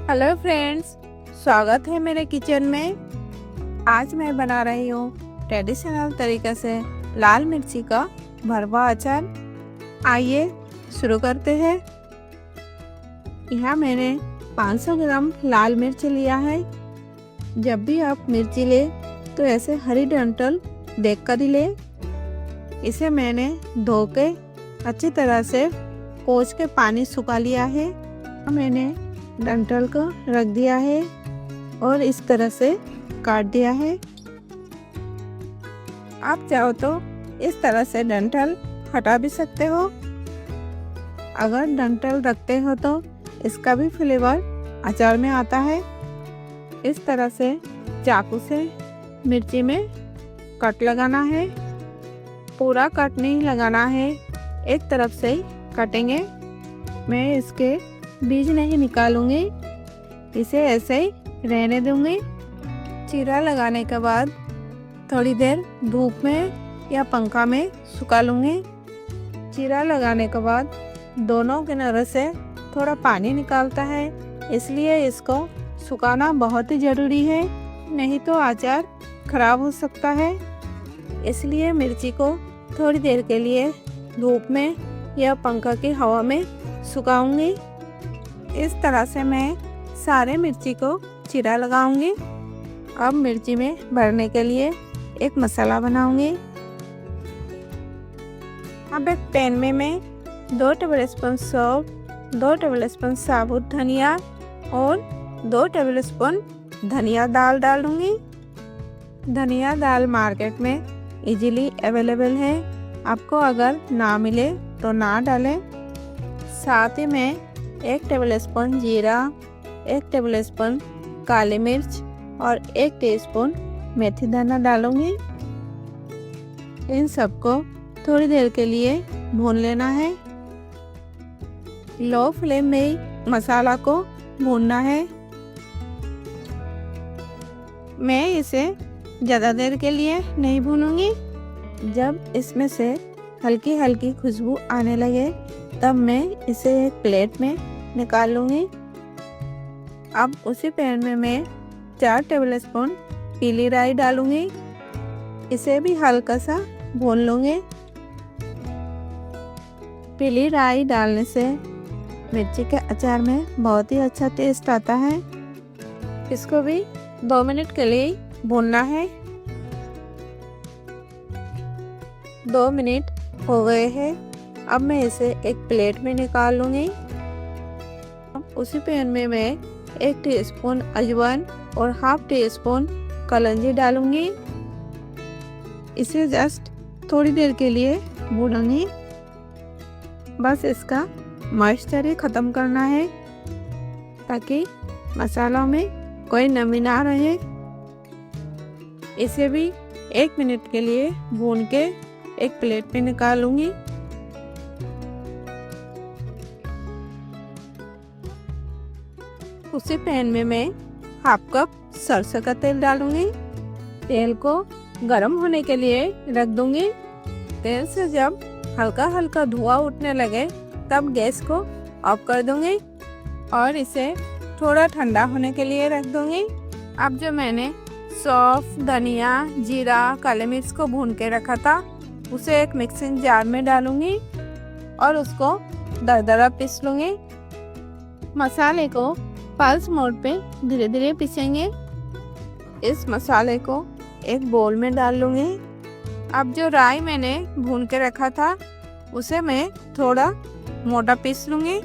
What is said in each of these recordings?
Hello friends, स्वागत है मेरे किचन में। आज मैं बना रही हूँ ट्रेडिशनल तरीके से लाल मिर्ची का भरवा अचार। आइए शुरू करते हैं। यहाँ मैंने 500 ग्राम लाल मिर्च लिया है। जब भी आप मिर्ची ले तो ऐसे हरी डंठल देख कर ही ले। इसे मैंने धो के अच्छी तरह से पोंछ के पानी सुखा लिया है। मैंने डंठल को रख दिया है और इस तरह से काट दिया है। आप चाहो तो इस तरह से डंठल हटा भी सकते हो। अगर डंठल रखते हो तो इसका भी फ्लेवर अचार में आता है। इस तरह से चाकू से मिर्ची में कट लगाना है। पूरा कट नहीं लगाना है, एक तरफ से ही कटेंगे। मैं इसके बीज नहीं निकालूंगी, इसे ऐसे ही रहने दूंगी। चीरा लगाने के बाद थोड़ी देर धूप में या पंखा में सुखा लूंगी। चीरा लगाने के बाद दोनों किनारों से थोड़ा पानी निकालता है, इसलिए इसको सुखाना बहुत ही ज़रूरी है, नहीं तो अचार खराब हो सकता है। इसलिए मिर्ची को थोड़ी देर के लिए धूप में या पंखा की हवा में सुखाऊंगी। इस तरह से मैं सारे मिर्ची को चीरा लगाऊंगी। अब मिर्ची में भरने के लिए एक मसाला बनाऊंगी। अब एक पैन में मैं 2 टेबलस्पून सौंफ, 2 टेबलस्पून साबुत धनिया और 2 टेबलस्पून धनिया दाल डालूंगी। धनिया दाल मार्केट में इजीली अवेलेबल है, आपको अगर ना मिले तो ना डालें। साथ ही मैं 1 टेबलस्पून जीरा, 1 टेबलस्पून काली मिर्च और 1 टीस्पून मेथी दाना डालूंगी। इन सबको थोड़ी देर के लिए भून लेना है। लो फ्लेम में ही मसाला को भूनना है। मैं इसे ज़्यादा देर के लिए नहीं भूनूंगी। जब इसमें से हल्की हल्की खुशबू आने लगे तब मैं इसे एक प्लेट में निकाल लूँगी। अब उसी पैन में मैं 4 टेबलस्पून पीली राई डालूँगी। इसे भी हल्का सा भून लूँगी। पीली राई डालने से मिर्ची के अचार में बहुत ही अच्छा टेस्ट आता है। इसको भी 2 मिनट के लिए भूनना है। 2 मिनट हो गए हैं। अब मैं इसे एक प्लेट में निकाल लूँगी। उसी पैन में मैं 1 टीस्पून अजवाइन और हाफ टीस्पून कलौंजी डालूँगी। इसे जस्ट थोड़ी देर के लिए भूनूंगी। बस इसका मॉइस्चर ही ख़त्म करना है ताकि मसालों में कोई नमी ना रहे। इसे भी 1 मिनट के लिए भून के एक प्लेट में निकालूंगी। उसी पैन में मैं हाफ कप सरसों का तेल डालूंगी। तेल को गर्म होने के लिए रख दूंगी। तेल से जब हल्का हल्का धुआं उठने लगे तब गैस को ऑफ कर दूंगी और इसे थोड़ा ठंडा होने के लिए रख दूंगी। अब जो मैंने सौंफ, धनिया, जीरा, काली मिर्च को भून के रखा था उसे एक मिक्सिंग जार में डालूंगी और उसको दरदरा पीस लूंगी। मसाले को पल्स मोड पे धीरे धीरे पीसेंगे। इस मसाले को एक बोल में डाल लूंगी। अब जो राई मैंने भून के रखा था उसे मैं थोड़ा मोटा पीस लूंगी।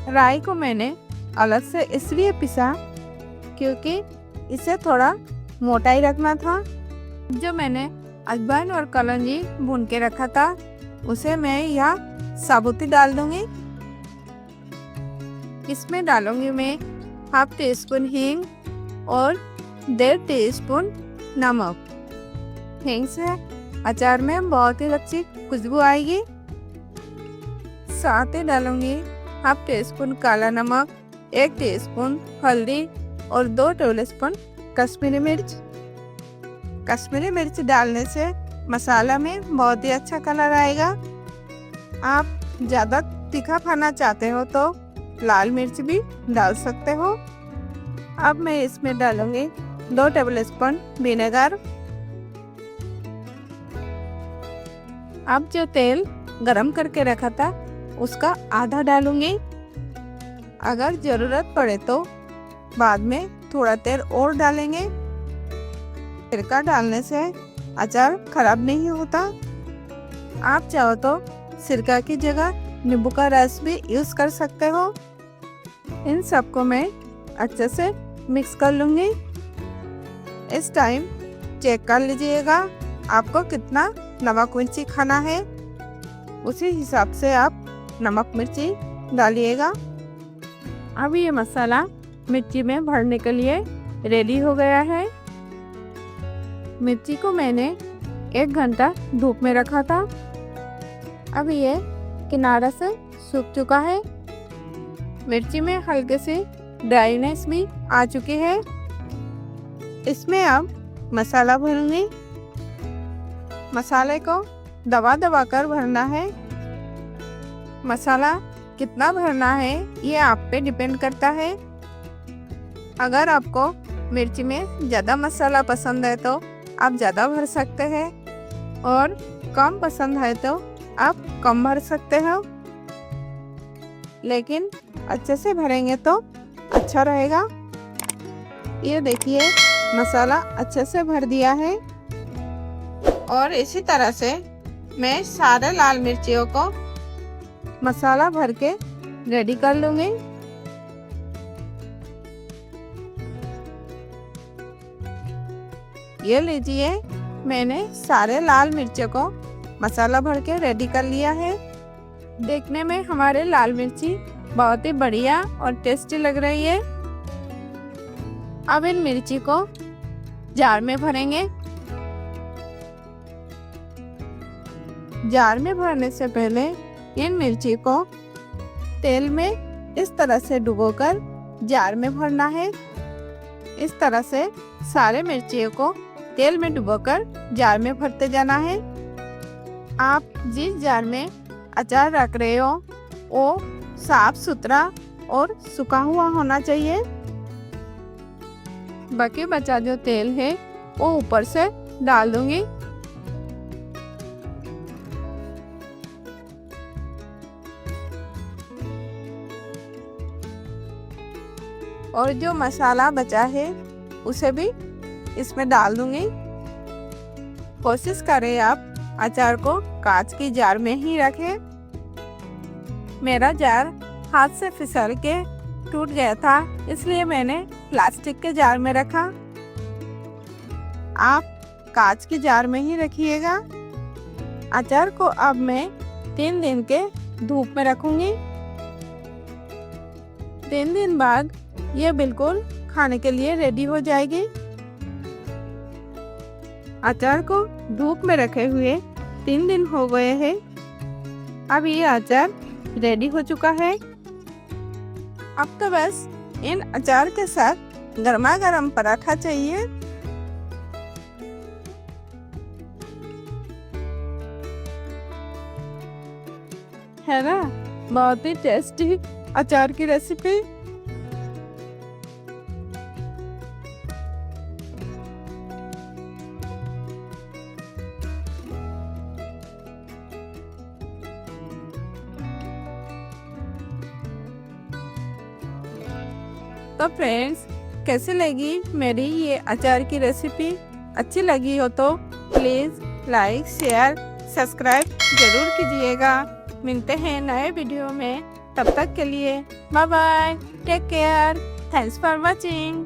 राई को मैंने अलग से इसलिए पिसा क्योंकि इसे थोड़ा मोटा ही रखना था। जो मैंने अजवाइन और कलौंजी भून के रखा था उसे मैं यहाँ साबुती डाल दूंगी। इसमें डालूंगी मैं हाफ टीस्पून हींग और 1.5 टीस्पून नमक। हींग से अचार में बहुत ही अच्छी खुशबू आएगी। साथ ही डालूंगी हाफ टीस्पून काला नमक, 1 टीस्पून हल्दी और 2 टेबलस्पून कश्मीरी मिर्च। कश्मीरी मिर्च डालने से मसाला में बहुत ही अच्छा कलर आएगा। आप ज़्यादा तीखा खाना चाहते हो तो लाल मिर्च भी डाल सकते हो। अब मैं इसमें डालूंगी 2 टेबलस्पून विनेगर। अब जो तेल गरम करके रखा था उसका आधा डालूंगी। अगर ज़रूरत पड़े तो बाद में थोड़ा तेल और डालेंगे। सिरका डालने से अचार खराब नहीं होता। आप चाहो तो सिरका की जगह नींबू का रस भी यूज़ कर सकते हो। इन सबको मैं अच्छे से मिक्स कर लूँगी। इस टाइम चेक कर लीजिएगा आपको कितना नमक मिर्ची खाना है, उसी हिसाब से आप नमक मिर्ची डालिएगा। अब ये मसाला मिर्ची में भरने के लिए रेडी हो गया है। मिर्ची को मैंने 1 घंटा धूप में रखा था। अब ये किनारा से सूख चुका है। मिर्ची में हल्के से ड्राइनेस भी आ चुकी है। इसमें अब मसाला भरूंगी। मसाले को दबा दबा कर भरना है। मसाला कितना भरना है ये आप पे डिपेंड करता है। अगर आपको मिर्ची में ज़्यादा मसाला पसंद है तो आप ज़्यादा भर सकते हैं और कम पसंद है तो आप कम भर सकते हो, लेकिन अच्छे से भरेंगे तो अच्छा रहेगा। ये देखिए मसाला अच्छे से भर दिया है। और इसी तरह से मैं सारे लाल मिर्चियों को मसाला भर के रेडी कर लूँगी। ये लीजिए मैंने सारे लाल मिर्चों को मसाला भर के रेडी कर लिया है। देखने में हमारे लाल मिर्ची बहुत ही बढ़िया और टेस्टी लग रही है। अब इन मिर्ची को जार में भरेंगे। जार में भरने से पहले इन मिर्ची को तेल में इस तरह से डुबोकर जार में भरना है। इस तरह से सारे मिर्चियों को तेल में डुबोकर जार में भरते जाना है। आप जिस जार में अचार रख रहे हो वो साफ सुथरा और सूखा हुआ होना चाहिए। बाकी बचा जो तेल है वो ऊपर से डाल दूंगी। और जो मसाला बचा है उसे भी इसमें डाल दूंगी। कोशिश करें आप अचार को कांच की जार में ही रखें। मेरा जार हाथ से फिसल के टूट गया था, इसलिए मैंने प्लास्टिक के जार में रखा। आप कांच की जार में ही रखिएगा। अचार को अब मैं 3 दिन के धूप में रखूंगी। 3 दिन बाद ये बिल्कुल खाने के लिए रेडी हो जाएगी। अचार को धूप में रखे हुए 3 दिन हो गए हैं। अब ये अचार रेडी हो चुका है। अब तो बस इन अचार के साथ गर्मा गर्म पराठा चाहिए। है ना, बहुत ही टेस्टी अचार की रेसिपी। तो फ्रेंड्स, कैसी लगी मेरी ये अचार की रेसिपी? अच्छी लगी हो तो प्लीज़ लाइक, शेयर, सब्सक्राइब जरूर कीजिएगा। मिलते हैं नए वीडियो में, तब तक के लिए bye bye, take care, thanks for watching.